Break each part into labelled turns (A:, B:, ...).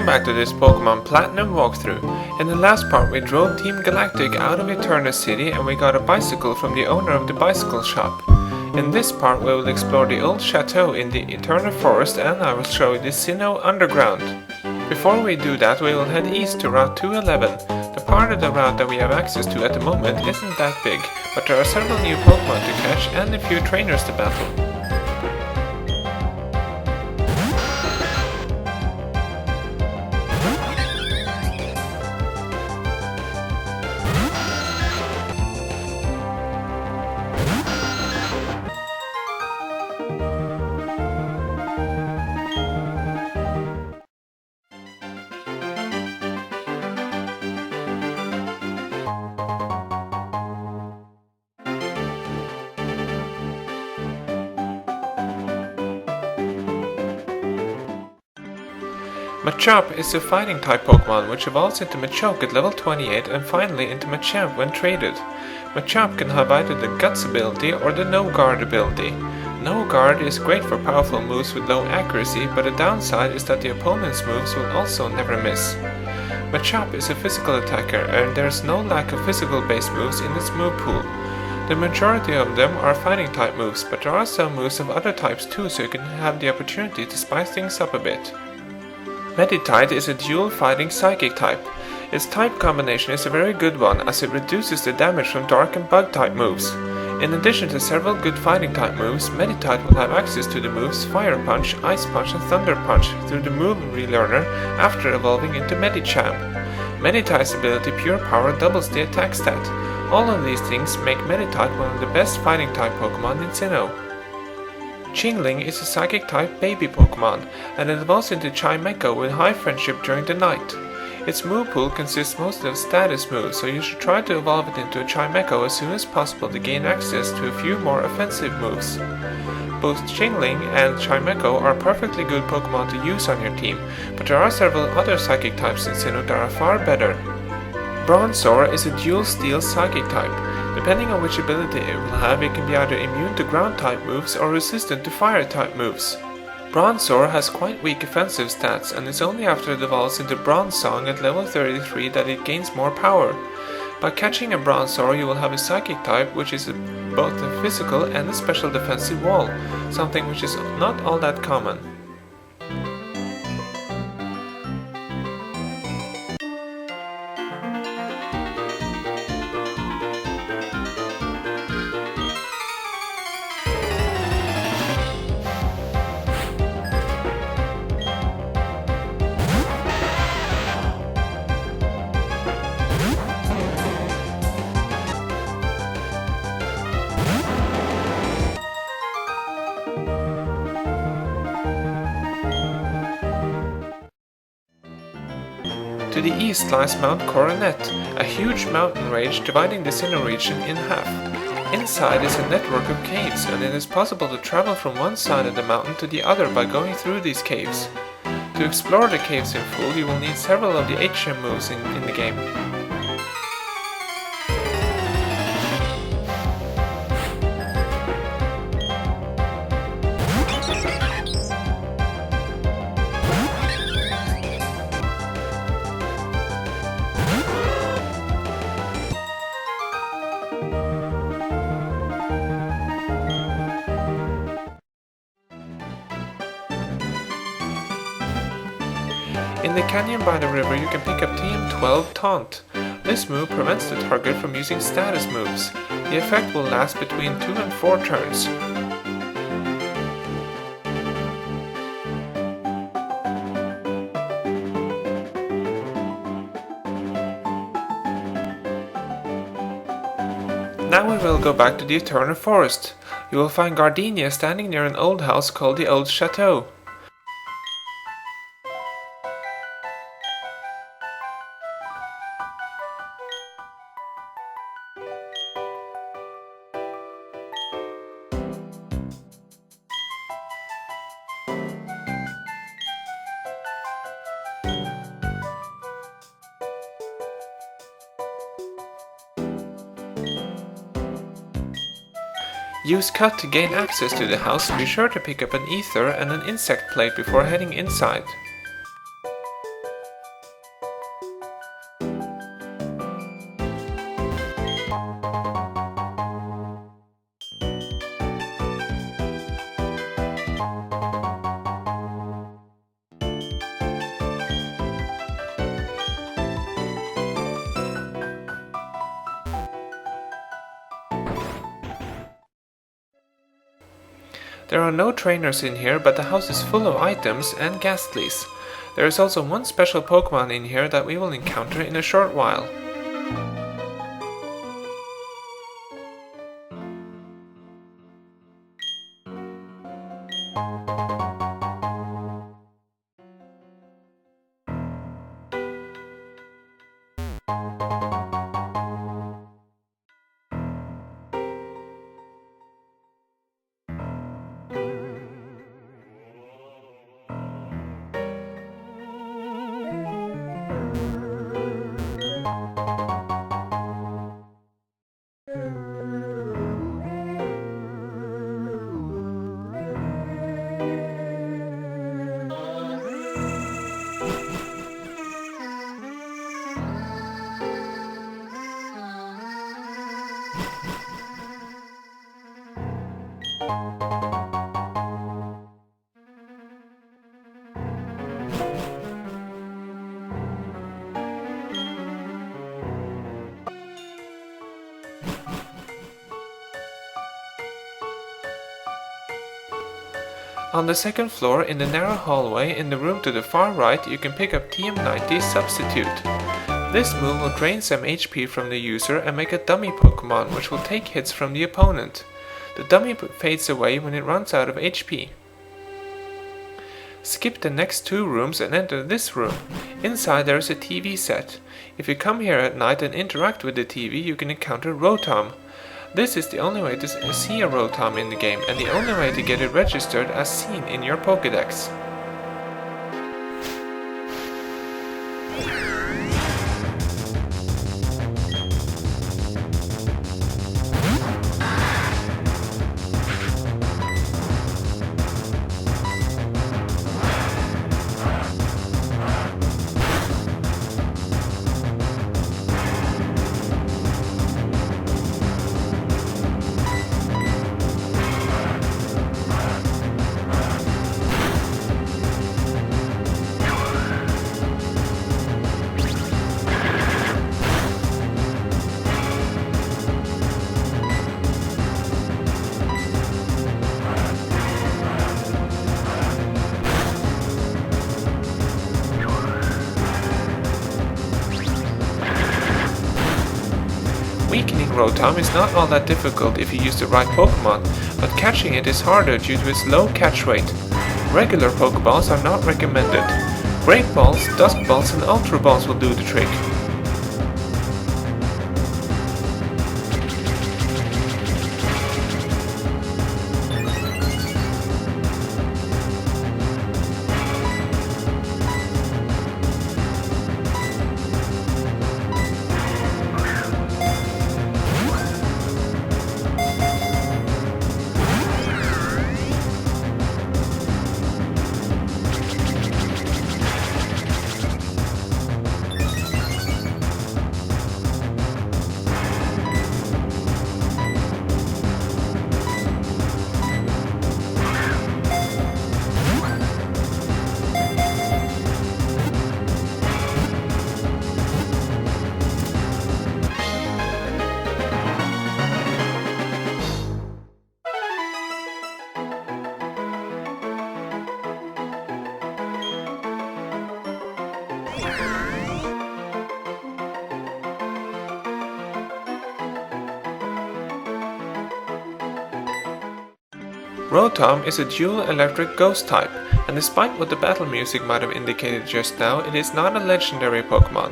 A: Welcome back to this Pokemon Platinum walkthrough. In the last part we drove Team Galactic out of Eterna City and we got a bicycle from the owner of the bicycle shop. In this part we will explore the Old Chateau in the Eterna Forest and I will show you the Sinnoh Underground. Before we do that we will head east to Route 211. The part of the route that we have access to at the moment isn't that big, but there are several new Pokemon to catch and a few trainers to battle. Machop is a fighting type Pokemon which evolves into Machoke at level 28 and finally into Machamp when traded. Machop can have either the Guts ability or the No Guard ability. No Guard is great for powerful moves with low accuracy, but the downside is that the opponent's moves will also never miss. Machop is a physical attacker and there is no lack of physical based moves in its move pool. The majority of them are fighting type moves, but there are some moves of other types too, so you can have the opportunity to spice things up a bit. Meditite is a dual fighting psychic type. Its type combination is a very good one as it reduces the damage from dark and bug type moves. In addition to several good fighting type moves, Meditite will have access to the moves Fire Punch, Ice Punch and Thunder Punch through the move relearner after evolving into Medicham. Meditite's ability Pure Power doubles the attack stat. All of these things make Meditite one of the best fighting type Pokemon in Sinnoh. Chingling is a psychic type baby Pokemon and it evolves into Chimecho with high friendship during the night. Its move pool consists mostly of status moves, so you should try to evolve it into a Chimecho as soon as possible to gain access to a few more offensive moves. Both Chingling and Chimecho are perfectly good Pokemon to use on your team, but there are several other psychic types in Sinnoh that are far better. Bronzor is a dual steel psychic type. Depending on which ability it will have, it can be either immune to ground type moves or resistant to fire type moves. Bronzor has quite weak offensive stats and it's only after it evolves into Bronzong at level 33 that it gains more power. By catching a Bronzor you will have a psychic type which is both a physical and a special defensive wall, something which is not all that common. To the east lies Mount Coronet, a huge mountain range dividing the Sinnoh region in half. Inside is a network of caves and it is possible to travel from one side of the mountain to the other by going through these caves. To explore the caves in full you will need several of the HM moves in the game. In the canyon by the river you can pick up TM12 Taunt. This move prevents the target from using status moves. The effect will last between 2 and 4 turns. Now we will go back to the Eterna Forest. You will find Gardenia standing near an old house called the Old Chateau. Use Cut to gain access to the house and be sure to pick up an ether and an insect plate before heading inside. There are no trainers in here, but the house is full of items and ghastlies. There is also one special Pokémon in here that we will encounter in a short while. On the second floor, in the narrow hallway in the room to the far right, you can pick up TM90 Substitute. This move will drain some HP from the user and make a dummy Pokémon which will take hits from the opponent. The dummy fades away when it runs out of HP. Skip the next two rooms and enter this room. Inside there is a TV set. If you come here at night and interact with the TV, you can encounter Rotom. This is the only way to see a Rotom in the game, and the only way to get it registered as seen in your Pokédex. Weakening Rotom is not all that difficult if you use the right Pokémon, but catching it is harder due to its low catch rate. Regular Pokeballs are not recommended. Great Balls, Dusk Balls and Ultra Balls will do the trick. Rotom is a dual electric ghost type, and despite what the battle music might have indicated just now, it is not a legendary Pokémon.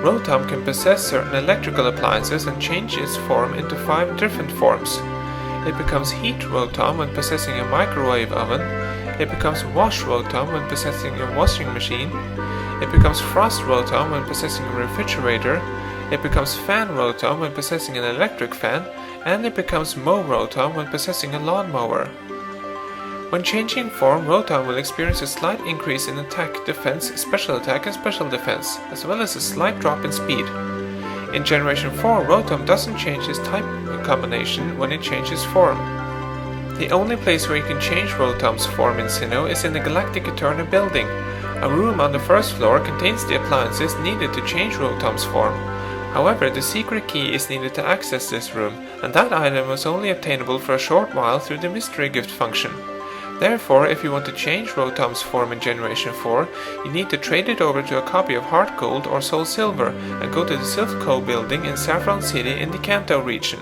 A: Rotom can possess certain electrical appliances and change its form into 5 different forms. It becomes Heat Rotom when possessing a microwave oven, it becomes Wash Rotom when possessing a washing machine, it becomes Frost Rotom when possessing a refrigerator, it becomes Fan Rotom when possessing an electric fan, and it becomes Mow Rotom when possessing a lawnmower. When changing form, Rotom will experience a slight increase in attack, defense, special attack and special defense, as well as a slight drop in speed. In Generation 4, Rotom doesn't change its type combination when it changes form. The only place where you can change Rotom's form in Sinnoh is in the Galactic Eterna building. A room on the first floor contains the appliances needed to change Rotom's form. However, the secret key is needed to access this room, and that item was only obtainable for a short while through the mystery gift function. Therefore, if you want to change Rotom's form in Generation 4, you need to trade it over to a copy of Heart Gold or Soul Silver and go to the Sylph Co building in Saffron City in the Kanto region.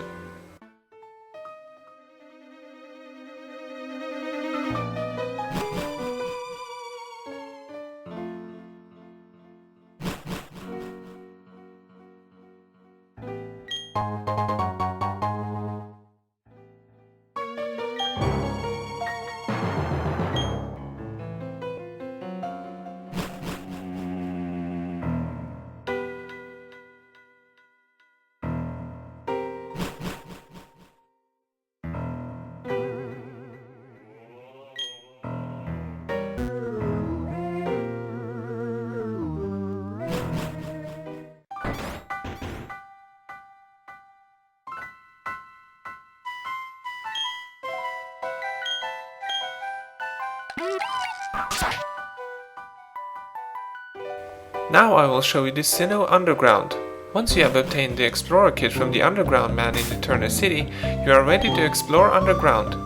A: Now I will show you the Sinnoh Underground. Once you have obtained the Explorer Kit from the Underground Man in Eterna City, you are ready to explore Underground.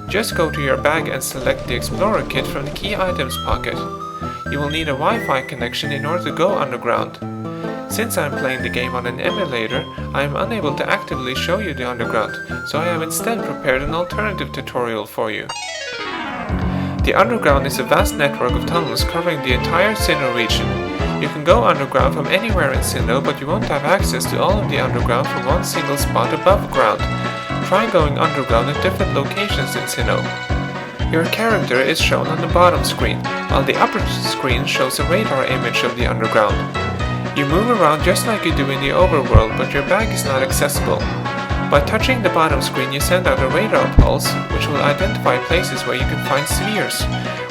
A: Just go to your bag and select the Explorer Kit from the Key Items pocket. You will need a Wi-Fi connection in order to go underground. Since I am playing the game on an emulator, I am unable to actively show you the Underground, so I have instead prepared an alternative tutorial for you. The Underground is a vast network of tunnels covering the entire Sinnoh region. You can go underground from anywhere in Sinnoh, but you won't have access to all of the underground from one single spot above ground. Try going underground at different locations in Sinnoh. Your character is shown on the bottom screen, while the upper screen shows a radar image of the underground. You move around just like you do in the overworld, but your bag is not accessible. By touching the bottom screen, you send out a radar pulse, which will identify places where you can find spheres,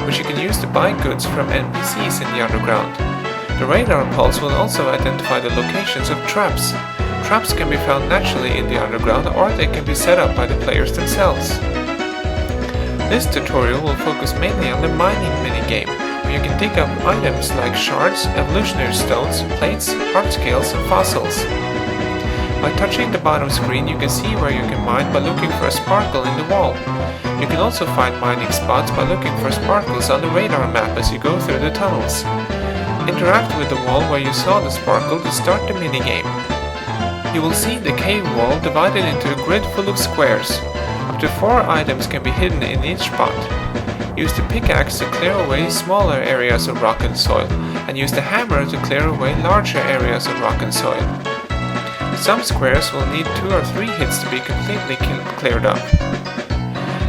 A: which you can use to buy goods from NPCs in the underground. The radar pulse will also identify the locations of traps. Traps can be found naturally in the underground, or they can be set up by the players themselves. This tutorial will focus mainly on the mining minigame, where you can dig up items like shards, evolutionary stones, plates, heart scales, and fossils. By touching the bottom screen, you can see where you can mine by looking for a sparkle in the wall. You can also find mining spots by looking for sparkles on the radar map as you go through the tunnels. Interact with the wall where you saw the sparkle to start the minigame. You will see the cave wall divided into a grid full of squares. Up to 4 items can be hidden in each spot. Use the pickaxe to clear away smaller areas of rock and soil, and use the hammer to clear away larger areas of rock and soil. Some squares will need 2 or 3 hits to be completely cleared up.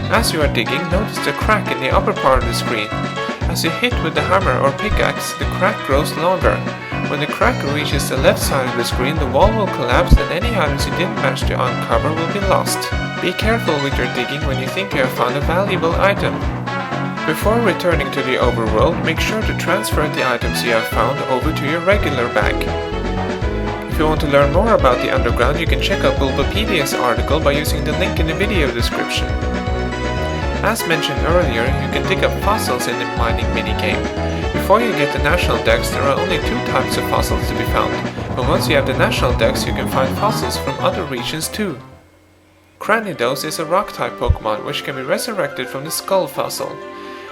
A: As you are digging, notice the crack in the upper part of the screen. As you hit with the hammer or pickaxe, the crack grows longer. When the crack reaches the left side of the screen, the wall will collapse and any items you didn't manage to uncover will be lost. Be careful with your digging when you think you have found a valuable item. Before returning to the overworld, make sure to transfer the items you have found over to your regular bag. If you want to learn more about the underground, you can check out Bulbapedia's article by using the link in the video description. As mentioned earlier, you can dig up fossils in the mining minigame. Before you get the national dex, there are only 2 types of fossils to be found, but once you have the national dex, you can find fossils from other regions too. Cranidos is a rock-type Pokémon which can be resurrected from the skull fossil.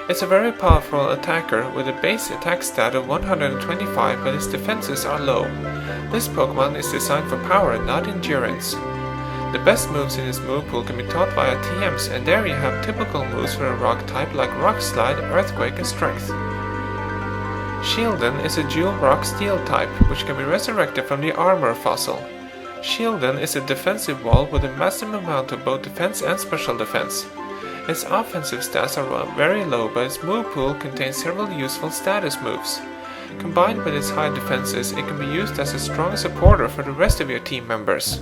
A: It's a very powerful attacker with a base attack stat of 125, but its defenses are low. This Pokémon is designed for power, not endurance. The best moves in his move pool can be taught via TMs, and there you have typical moves for a rock type like Rock Slide, Earthquake and Strength. Shieldon is a dual rock steel type, which can be resurrected from the armor fossil. Shieldon is a defensive wall with a massive amount of both defense and special defense. Its offensive stats are very low, but its move pool contains several useful status moves. Combined with its high defenses, it can be used as a strong supporter for the rest of your team members.